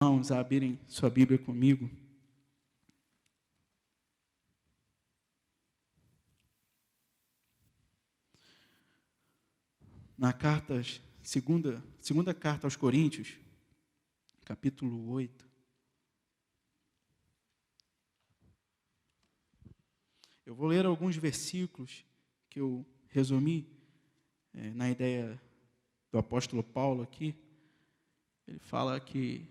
Irmãos, a abrirem sua Bíblia comigo. Na segunda carta aos Coríntios, capítulo 8. Eu vou ler alguns versículos que eu resumi na ideia do apóstolo Paulo aqui. Ele fala que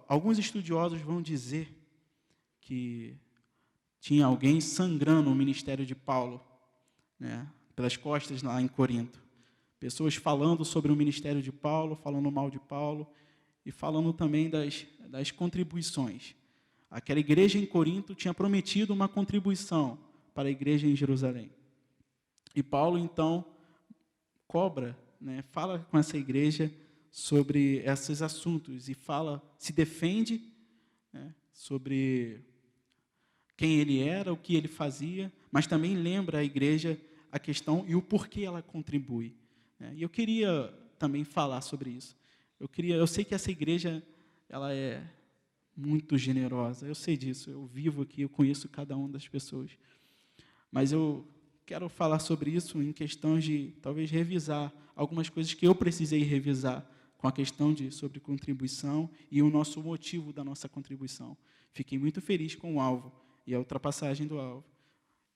alguns estudiosos vão dizer que tinha alguém sangrando o ministério de Paulo, né, pelas costas lá em Corinto. Pessoas falando sobre o ministério de Paulo, falando mal de Paulo e falando também das contribuições. Aquela igreja em Corinto tinha prometido uma contribuição para a igreja em Jerusalém. E Paulo, então, cobra, né, fala com essa igreja sobre esses assuntos e se defende, né, sobre quem ele era, o que ele fazia, mas também lembra a igreja a questão e o porquê ela contribui. E eu queria também falar sobre isso. Eu sei que essa igreja ela é muito generosa, eu sei disso, eu vivo aqui, eu conheço cada uma das pessoas. Mas eu quero falar sobre isso em questões de, talvez, revisar algumas coisas que eu precisei revisar com a questão sobre contribuição e o nosso motivo da nossa contribuição. Fiquei muito feliz com o alvo e a ultrapassagem do alvo.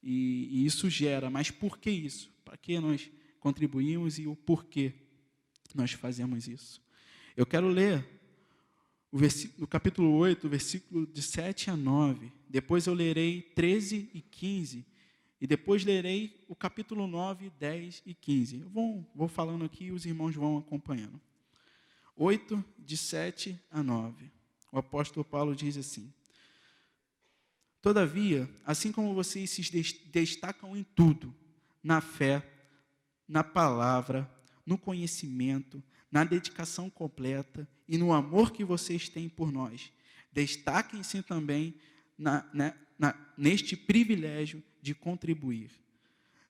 E isso gera, mas por que isso? Para que nós contribuímos e o porquê nós fazemos isso? Eu quero ler o capítulo 8, versículo de 7 a 9. Depois eu lerei 13 e 15. E depois lerei o capítulo 9, 10 e 15. Eu vou falando aqui e os irmãos vão acompanhando. 8, de 7 a 9. O apóstolo Paulo diz assim: Todavia, assim como vocês se destacam em tudo, na fé, na palavra, no conhecimento, na dedicação completa e no amor que vocês têm por nós, destaquem-se também neste privilégio de contribuir.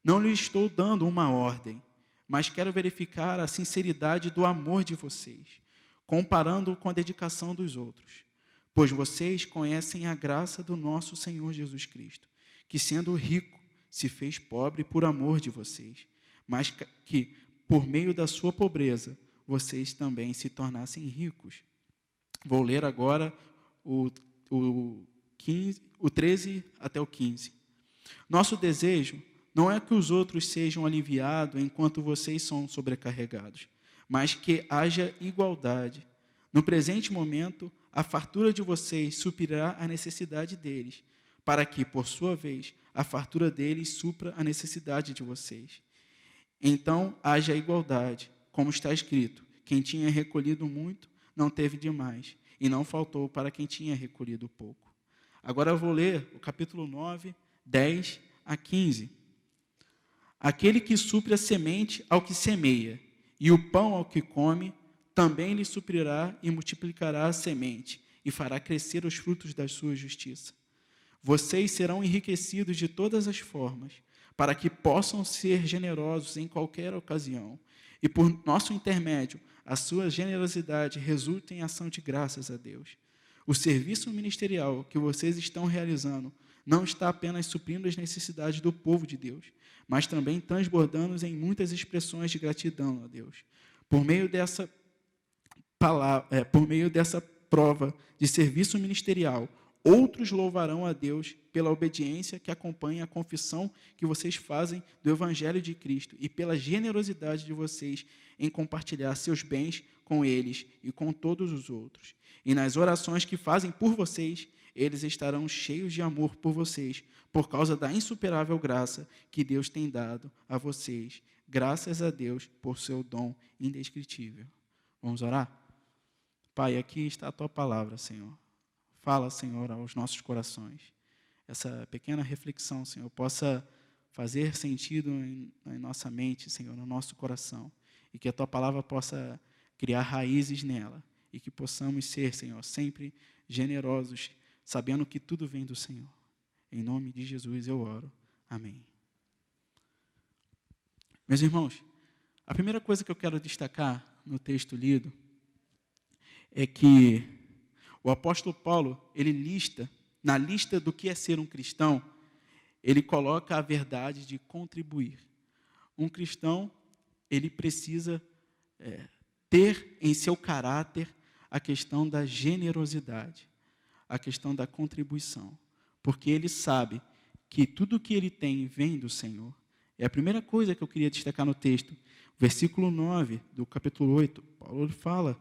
Não lhes estou dando uma ordem, mas quero verificar a sinceridade do amor de vocês, comparando-o com a dedicação dos outros. Pois vocês conhecem a graça do nosso Senhor Jesus Cristo, que sendo rico, se fez pobre por amor de vocês, mas que, por meio da sua pobreza, vocês também se tornassem ricos. Vou ler agora o 13 até o 15. Nosso desejo não é que os outros sejam aliviados enquanto vocês são sobrecarregados, mas que haja igualdade. No presente momento, a fartura de vocês suprirá a necessidade deles, para que, por sua vez, a fartura deles supra a necessidade de vocês. Então, haja igualdade, como está escrito: quem tinha recolhido muito, não teve demais, e não faltou para quem tinha recolhido pouco. Agora eu vou ler o capítulo 9, 10 a 15. Aquele que supre a semente ao que semeia, e o pão ao que come, também lhe suprirá e multiplicará a semente, e fará crescer os frutos da sua justiça. Vocês serão enriquecidos de todas as formas, para que possam ser generosos em qualquer ocasião, e por nosso intermédio, a sua generosidade resulte em ação de graças a Deus. O serviço ministerial que vocês estão realizando não está apenas suprindo as necessidades do povo de Deus, mas também transbordando em muitas expressões de gratidão a Deus. Por meio dessa prova de serviço ministerial, outros louvarão a Deus pela obediência que acompanha a confissão que vocês fazem do Evangelho de Cristo e pela generosidade de vocês em compartilhar seus bens com eles e com todos os outros. E nas orações que fazem por vocês, eles estarão cheios de amor por vocês, por causa da insuperável graça que Deus tem dado a vocês. Graças a Deus por seu dom indescritível. Vamos orar? Pai, aqui está a Tua palavra, Senhor. Fala, Senhor, aos nossos corações. Essa pequena reflexão, Senhor, possa fazer sentido em nossa mente, Senhor, no nosso coração. E que a Tua palavra possa criar raízes nela. E que possamos ser, Senhor, sempre generosos, sabendo que tudo vem do Senhor. Em nome de Jesus eu oro. Amém. Meus irmãos, a primeira coisa que eu quero destacar no texto lido é que O apóstolo Paulo, na lista do que é ser um cristão, ele coloca a verdade de contribuir. Um cristão, ele precisa ter em seu caráter a questão da generosidade, a questão da contribuição, porque ele sabe que tudo o que ele tem vem do Senhor. É a primeira coisa que eu queria destacar no texto. Versículo 9 do capítulo 8, Paulo fala: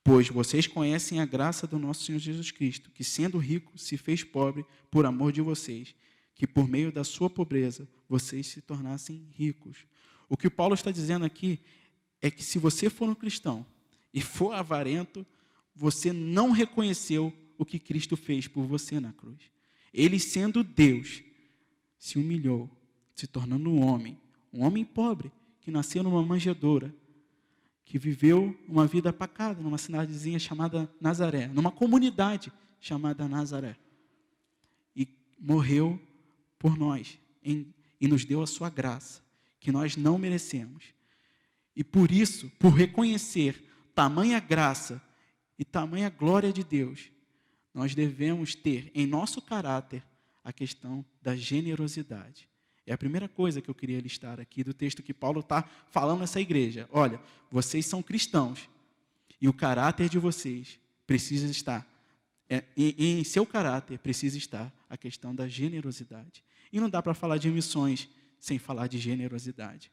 pois vocês conhecem a graça do nosso Senhor Jesus Cristo, que sendo rico se fez pobre por amor de vocês, que por meio da sua pobreza vocês se tornassem ricos. O que Paulo está dizendo aqui é que se você for um cristão e for avarento, você não reconheceu o que Cristo fez por você na cruz. Ele, sendo Deus, se humilhou, se tornando um homem pobre, que nasceu numa manjedoura, que viveu uma vida pacata numa cidadezinha chamada Nazaré, numa comunidade chamada Nazaré, e morreu por nós, e nos deu a sua graça, que nós não merecemos. E por isso, por reconhecer tamanha graça e tamanha glória de Deus, nós devemos ter em nosso caráter a questão da generosidade. É a primeira coisa que eu queria listar aqui do texto que Paulo está falando nessa igreja. Olha, vocês são cristãos e o caráter de vocês precisa estar, em seu caráter precisa estar a questão da generosidade. E não dá para falar de missões sem falar de generosidade.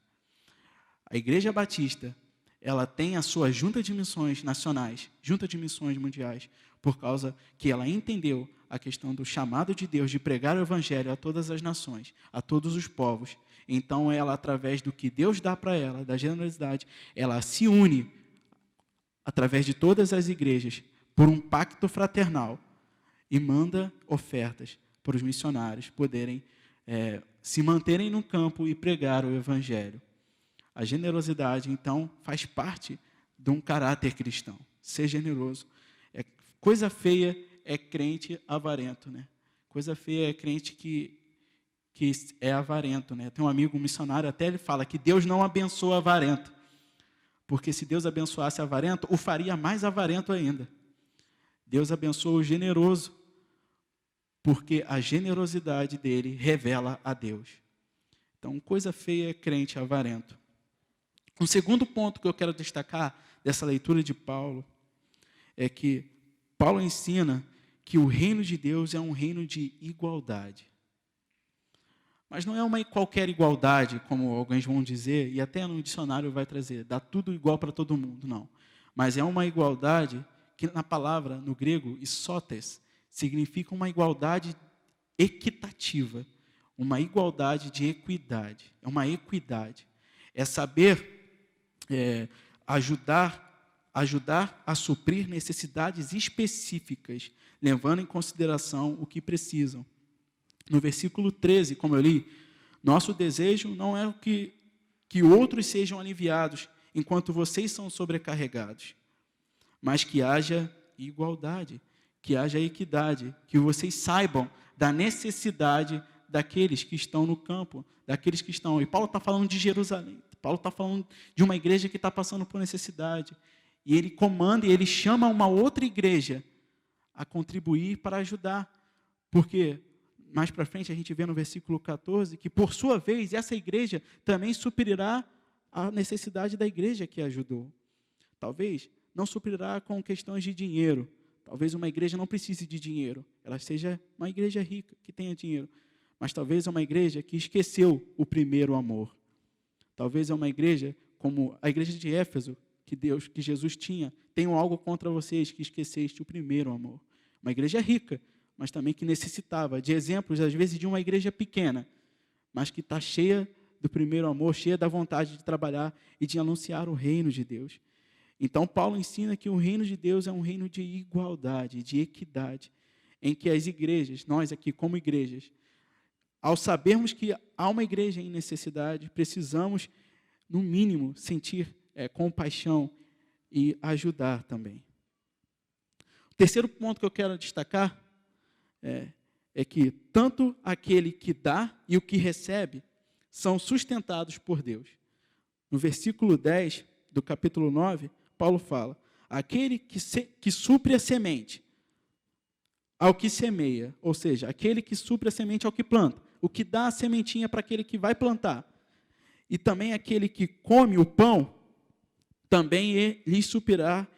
A Igreja Batista, ela tem a sua junta de missões nacionais, junta de missões mundiais, por causa que ela entendeu a questão do chamado de Deus de pregar o evangelho a todas as nações, a todos os povos. Então, ela, através do que Deus dá para ela, da generosidade, ela se une, através de todas as igrejas, por um pacto fraternal, e manda ofertas para os missionários poderem se manterem no campo e pregar o evangelho. A generosidade, então, faz parte de um caráter cristão. Ser generoso. Coisa feia é crente avarento, né? Coisa feia é crente que é avarento, né? Tem um amigo missionário, até ele fala que Deus não abençoa avarento. Porque se Deus abençoasse avarento, o faria mais avarento ainda. Deus abençoa o generoso, porque a generosidade dele revela a Deus. Então, coisa feia é crente avarento. Um segundo ponto que eu quero destacar dessa leitura de Paulo é que Paulo ensina que o reino de Deus é um reino de igualdade. Mas não é uma qualquer igualdade, como alguns vão dizer, e até no dicionário vai trazer, dá tudo igual para todo mundo, não. Mas é uma igualdade que na palavra, no grego, isótes, significa uma igualdade equitativa, uma igualdade de equidade, é uma equidade. É saber ajudar a suprir necessidades específicas, levando em consideração o que precisam. No versículo 13, como eu li, nosso desejo não é que outros sejam aliviados, enquanto vocês são sobrecarregados, mas que haja igualdade, que haja equidade, que vocês saibam da necessidade daqueles que estão no campo, daqueles que estão... E Paulo está falando de Jerusalém, Paulo está falando de uma igreja que está passando por necessidade, e ele comanda e ele chama uma outra igreja a contribuir para ajudar, porque mais para frente a gente vê no versículo 14 que, por sua vez, essa igreja também suprirá a necessidade da igreja que ajudou. Talvez não suprirá com questões de dinheiro, talvez uma igreja não precise de dinheiro, ela seja uma igreja rica, que tenha dinheiro, mas talvez é uma igreja que esqueceu o primeiro amor. Talvez é uma igreja como a igreja de Éfeso, que Jesus tinha. Tenho algo contra vocês, que esqueceste o primeiro amor. Uma igreja rica, mas também que necessitava de exemplos, às vezes, de uma igreja pequena, mas que está cheia do primeiro amor, cheia da vontade de trabalhar e de anunciar o reino de Deus. Então, Paulo ensina que o reino de Deus é um reino de igualdade, de equidade, em que as igrejas, nós aqui como igrejas, ao sabermos que há uma igreja em necessidade, precisamos, no mínimo, sentir compaixão e ajudar também. O terceiro ponto que eu quero destacar é que tanto aquele que dá e o que recebe são sustentados por Deus. No versículo 10 do capítulo 9, Paulo fala: aquele que supre a semente ao que semeia, ou seja, aquele que supre a semente ao que planta, o que dá a sementinha para aquele que vai plantar, e também aquele que come o pão, também lhe suprirá,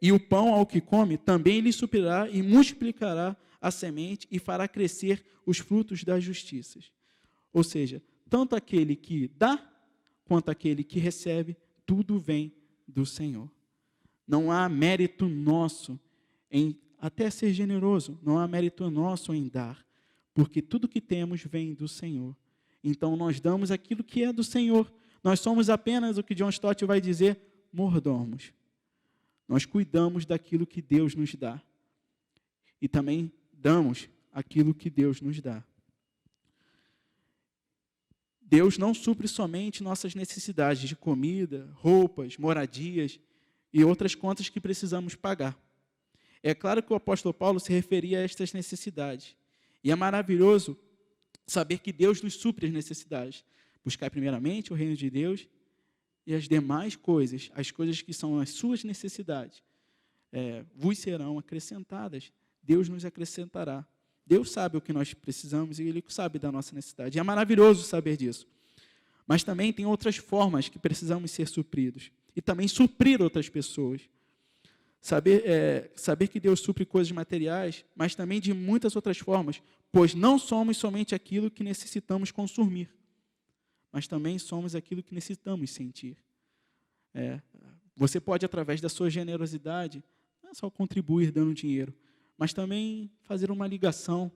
e o pão ao que come, também lhe suprirá e multiplicará a semente e fará crescer os frutos das justiças. Ou seja, tanto aquele que dá, quanto aquele que recebe, tudo vem do Senhor. Não há mérito nosso em até ser generoso, não há mérito nosso em dar, porque tudo que temos vem do Senhor. Então, nós damos aquilo que é do Senhor. Nós somos apenas, o que John Stott vai dizer, mordomos. Nós cuidamos daquilo que Deus nos dá. E também damos aquilo que Deus nos dá. Deus não supre somente nossas necessidades de comida, roupas, moradias e outras contas que precisamos pagar. É claro que o apóstolo Paulo se referia a estas necessidades. E é maravilhoso saber que Deus nos supre as necessidades. Buscar primeiramente o reino de Deus e as demais coisas, as coisas que são as suas necessidades, vos serão acrescentadas. Deus nos acrescentará. Deus sabe o que nós precisamos e Ele sabe da nossa necessidade. E é maravilhoso saber disso. Mas também tem outras formas que precisamos ser supridos. E também suprir outras pessoas. Saber que Deus supre coisas materiais, mas também de muitas outras formas, pois não somos somente aquilo que necessitamos consumir, mas também somos aquilo que necessitamos sentir. Você pode, através da sua generosidade, não é só contribuir dando dinheiro, mas também fazer uma ligação,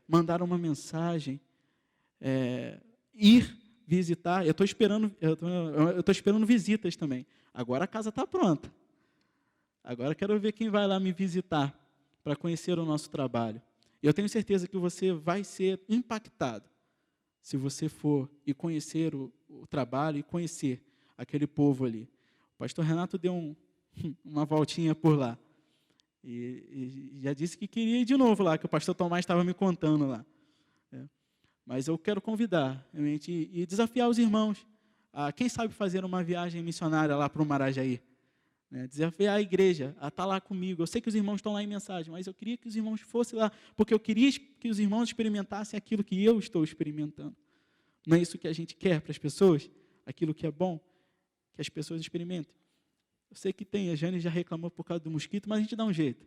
mandar uma mensagem, ir visitar. Eu estou esperando visitas também. Agora a casa está pronta. Agora quero ver quem vai lá me visitar para conhecer o nosso trabalho. E eu tenho certeza que você vai ser impactado se você for e conhecer o trabalho e conhecer aquele povo ali. O pastor Renato deu uma voltinha por lá. E já disse que queria ir de novo lá, que o pastor Tomás estava me contando lá. Mas eu quero convidar realmente, e desafiar os irmãos a, quem sabe, fazer uma viagem missionária lá para o Marajaí. Desafiar a igreja a estar lá comigo. Eu sei que os irmãos estão lá em mensagem, mas eu queria que os irmãos fossem lá, porque eu queria que os irmãos experimentassem aquilo que eu estou experimentando. Não é isso que a gente quer para as pessoas? Aquilo que é bom, que as pessoas experimentem. Eu sei que tem, a Jane já reclamou por causa do mosquito, mas a gente dá um jeito.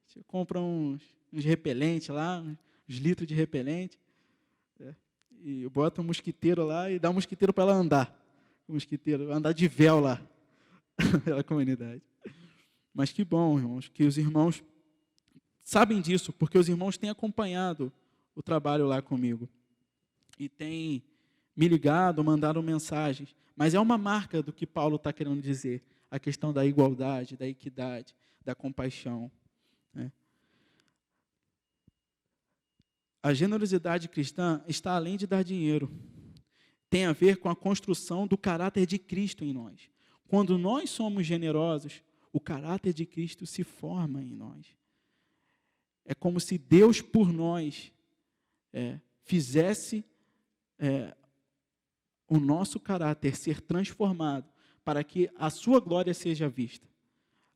Você compra uns repelentes lá, uns litros de repelente, e bota um mosquiteiro lá e dá um mosquiteiro para ela andar. Andar de véu lá. Pela comunidade. Mas que bom, irmãos, que os irmãos sabem disso, porque os irmãos têm acompanhado o trabalho lá comigo. E têm me ligado, mandado mensagens. Mas é uma marca do que Paulo está querendo dizer. A questão da igualdade, da equidade, da compaixão. A generosidade cristã está além de dar dinheiro. Tem a ver com a construção do caráter de Cristo em nós. Quando nós somos generosos, o caráter de Cristo se forma em nós. É como se Deus, por nós, fizesse o nosso caráter ser transformado para que a sua glória seja vista.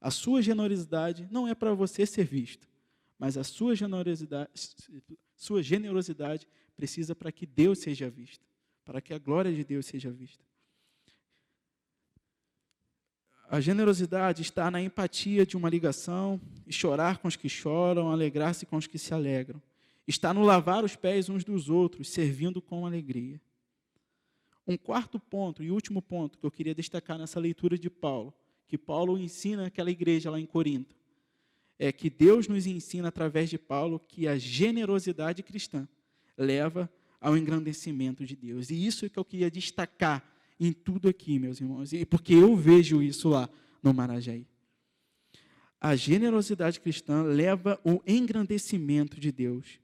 A sua generosidade não é para você ser visto, mas a sua generosidade precisa para que Deus seja visto, para que a glória de Deus seja vista. A generosidade está na empatia de uma ligação, e chorar com os que choram, alegrar-se com os que se alegram. Está no lavar os pés uns dos outros, servindo com alegria. Um quarto ponto e último ponto que eu queria destacar nessa leitura de Paulo, que Paulo ensina àquela igreja lá em Corinto, é que Deus nos ensina através de Paulo que a generosidade cristã leva ao engrandecimento de Deus. E isso é que eu queria destacar em tudo aqui, meus irmãos, porque eu vejo isso lá no Marajaí. A generosidade cristã leva ao engrandecimento de Deus.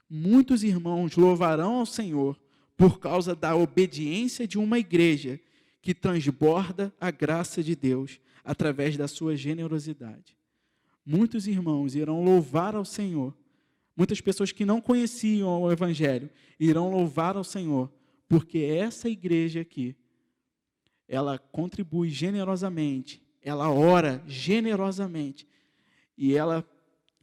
Muitos irmãos louvarão ao Senhor por causa da obediência de uma igreja que transborda a graça de Deus através da sua generosidade. Muitos irmãos irão louvar ao Senhor. Muitas pessoas que não conheciam o Evangelho irão louvar ao Senhor, porque essa igreja aqui, ela contribui generosamente, ela ora generosamente, e ela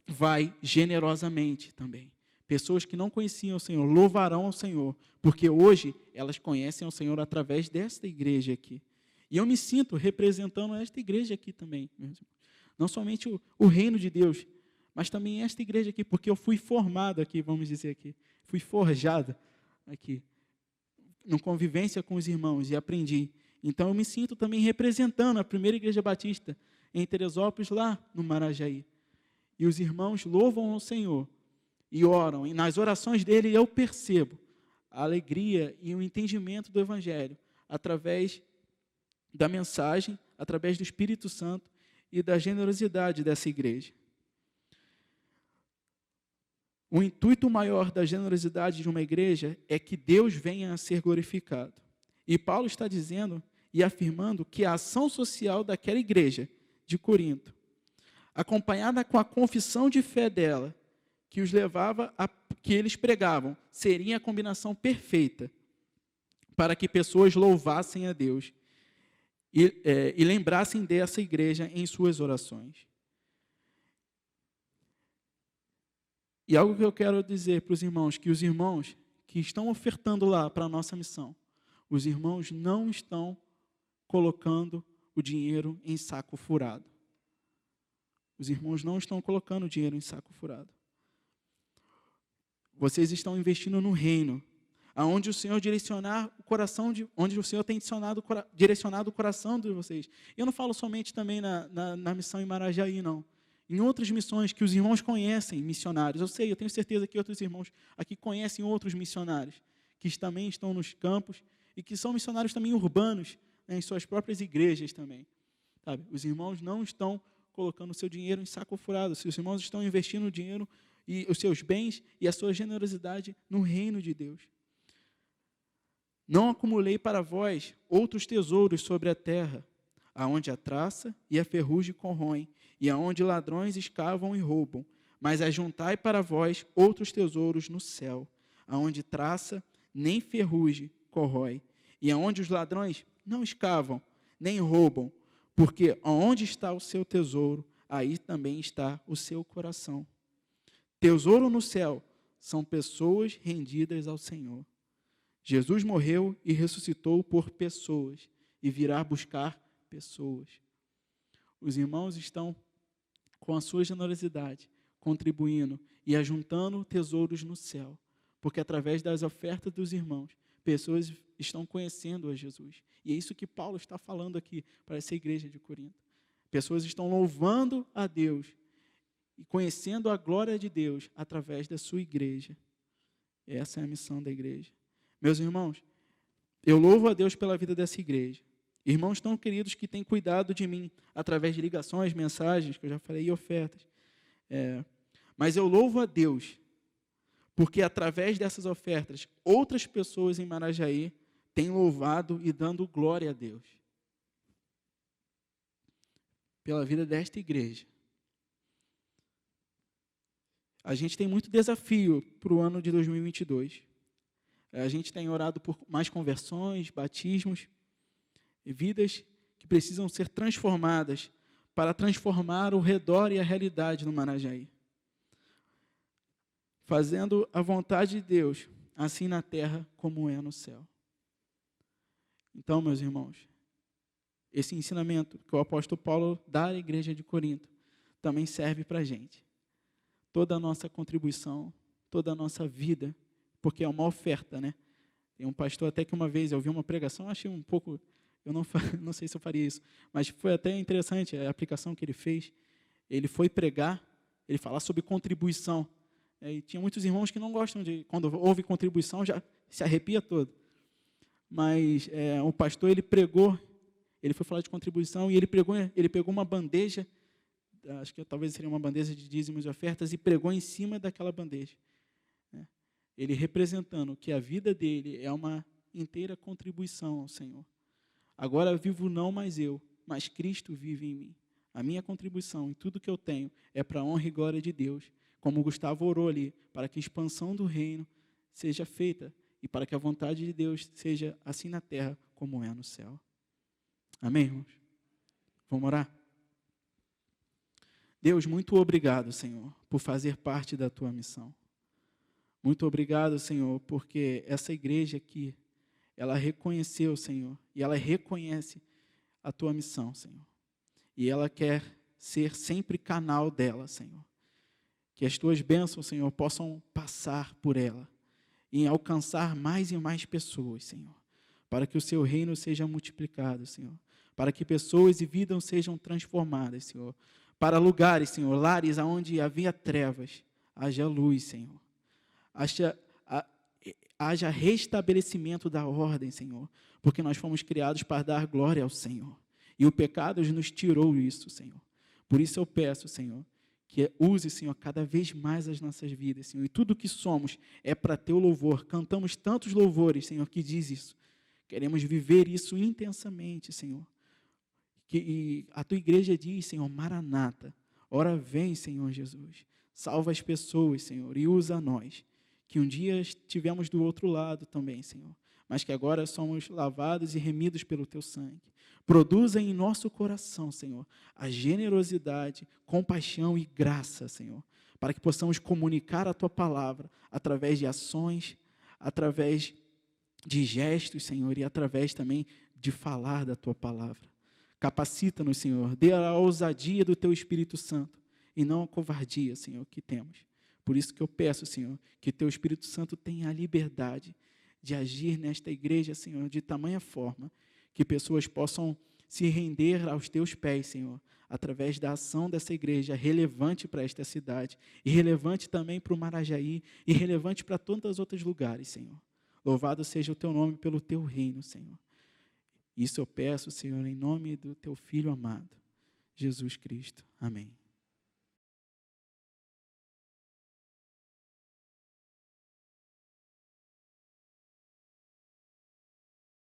vai generosamente também. Pessoas que não conheciam o Senhor louvarão ao Senhor, porque hoje elas conhecem o Senhor através desta igreja aqui. E eu me sinto representando esta igreja aqui também, meus irmãos. Não somente o reino de Deus, mas também esta igreja aqui, porque eu fui formado aqui, vamos dizer aqui, fui forjado aqui, em convivência com os irmãos e aprendi. Então eu me sinto também representando a primeira igreja batista em Teresópolis, lá no Marajaí. E os irmãos louvam ao Senhor e oram. E nas orações dele eu percebo a alegria e o entendimento do Evangelho através da mensagem, através do Espírito Santo e da generosidade dessa igreja. O intuito maior da generosidade de uma igreja é que Deus venha a ser glorificado. E Paulo está dizendo e afirmando que a ação social daquela igreja de Corinto, acompanhada com a confissão de fé dela, que os levava a que eles pregavam, seria a combinação perfeita para que pessoas louvassem a Deus e lembrassem dessa igreja em suas orações. E algo que eu quero dizer para os irmãos, que os irmãos que estão ofertando lá para a nossa missão, os irmãos não estão colocando o dinheiro em saco furado. Os irmãos não estão colocando o dinheiro em saco furado. Vocês estão investindo no reino, aonde o Senhor direcionar o coração, onde o Senhor tem direcionado o coração de vocês. Eu não falo somente também na missão em Marajaí, não. Em outras missões que os irmãos conhecem missionários. Eu tenho certeza que outros irmãos aqui conhecem outros missionários, que também estão nos campos e que são missionários também urbanos, né, em suas próprias igrejas também. Sabe? Os irmãos não estão colocando o seu dinheiro em saco furado. Os irmãos estão investindo o dinheiro e os seus bens e a sua generosidade no reino de Deus. Não acumulei para vós outros tesouros sobre a terra, aonde a traça e a ferrugem corroem, e aonde ladrões escavam e roubam, mas ajuntai para vós outros tesouros no céu, aonde traça nem ferrugem corrói, e aonde os ladrões não escavam, nem roubam, porque aonde está o seu tesouro, aí também está o seu coração. Tesouro no céu são pessoas rendidas ao Senhor. Jesus morreu e ressuscitou por pessoas, e virá buscar pessoas. Os irmãos estão, com a sua generosidade, contribuindo e ajuntando tesouros no céu, porque através das ofertas dos irmãos, pessoas estão conhecendo a Jesus. E é isso que Paulo está falando aqui para essa igreja de Corinto. Pessoas estão louvando a Deus e conhecendo a glória de Deus através da sua igreja. Essa é a missão da igreja. Meus irmãos, eu louvo a Deus pela vida dessa igreja. Irmãos tão queridos que têm cuidado de mim através de ligações, mensagens, que eu já falei, e ofertas. Mas eu louvo a Deus, porque através dessas ofertas, outras pessoas em Marajaí têm louvado e dando glória a Deus. Pela vida desta igreja. A gente tem muito desafio para o ano de 2022. A gente tem orado por mais conversões, batismos, vidas que precisam ser transformadas para transformar o redor e a realidade no Marajaí. Fazendo a vontade de Deus, assim na terra como é no céu. Então, meus irmãos, esse ensinamento que o apóstolo Paulo dá à igreja de Corinto também serve para a gente. Toda a nossa contribuição, toda a nossa vida, porque é uma oferta, né? Tem um pastor até que uma vez eu ouvi uma pregação, achei um pouco, eu não sei se eu faria isso, mas foi até interessante a aplicação que ele fez. Ele foi pregar, ele falar sobre contribuição. E tinha muitos irmãos que não gostam de, quando houve contribuição, já se arrepia todo. Mas o pastor, ele pregou, ele foi falar de contribuição e ele pegou uma bandeja, acho que talvez seria uma bandeja de dízimos e ofertas, e pregou em cima daquela bandeja. Ele representando que a vida dele é uma inteira contribuição ao Senhor. Agora vivo não mais eu, mas Cristo vive em mim. A minha contribuição em tudo que eu tenho é para a honra e glória de Deus, como o Gustavo orou ali, para que a expansão do reino seja feita e para que a vontade de Deus seja assim na terra como é no céu. Amém, irmãos? Vamos orar? Deus, muito obrigado, Senhor, por fazer parte da tua missão. Muito obrigado, Senhor, porque essa igreja aqui, ela reconheceu, Senhor, e ela reconhece a tua missão, Senhor. E ela quer ser sempre canal dela, Senhor. Que as tuas bênçãos, Senhor, possam passar por ela e alcançar mais e mais pessoas, Senhor, para que o seu reino seja multiplicado, Senhor, para que pessoas e vidas sejam transformadas, Senhor, para lugares, Senhor, lares onde havia trevas, haja luz, Senhor, haja restabelecimento da ordem, Senhor, porque nós fomos criados para dar glória ao Senhor, e o pecado nos tirou isso, Senhor. Por isso eu peço, Senhor, que use, Senhor, cada vez mais as nossas vidas, Senhor, e tudo o que somos é para teu louvor. Cantamos tantos louvores, Senhor, que diz isso. Queremos viver isso intensamente, Senhor. E a tua igreja diz, Senhor, Maranata, ora vem, Senhor Jesus. Salva as pessoas, Senhor, e usa nós, que um dia estivemos do outro lado também, Senhor, mas que agora somos lavados e remidos pelo teu sangue. Produza em nosso coração, Senhor, a generosidade, compaixão e graça, Senhor, para que possamos comunicar a tua palavra através de ações, através de gestos, Senhor, e através também de falar da tua palavra. Capacita-nos, Senhor, dê a ousadia do teu Espírito Santo e não a covardia, Senhor, que temos. Por isso que eu peço, Senhor, que teu Espírito Santo tenha a liberdade de agir nesta igreja, Senhor, de tamanha forma que pessoas possam se render aos teus pés, Senhor, através da ação dessa igreja relevante para esta cidade, e relevante também para o Marajaí, e relevante para tantos outros lugares, Senhor. Louvado seja o teu nome pelo teu reino, Senhor. Isso eu peço, Senhor, em nome do teu Filho amado, Jesus Cristo. Amém.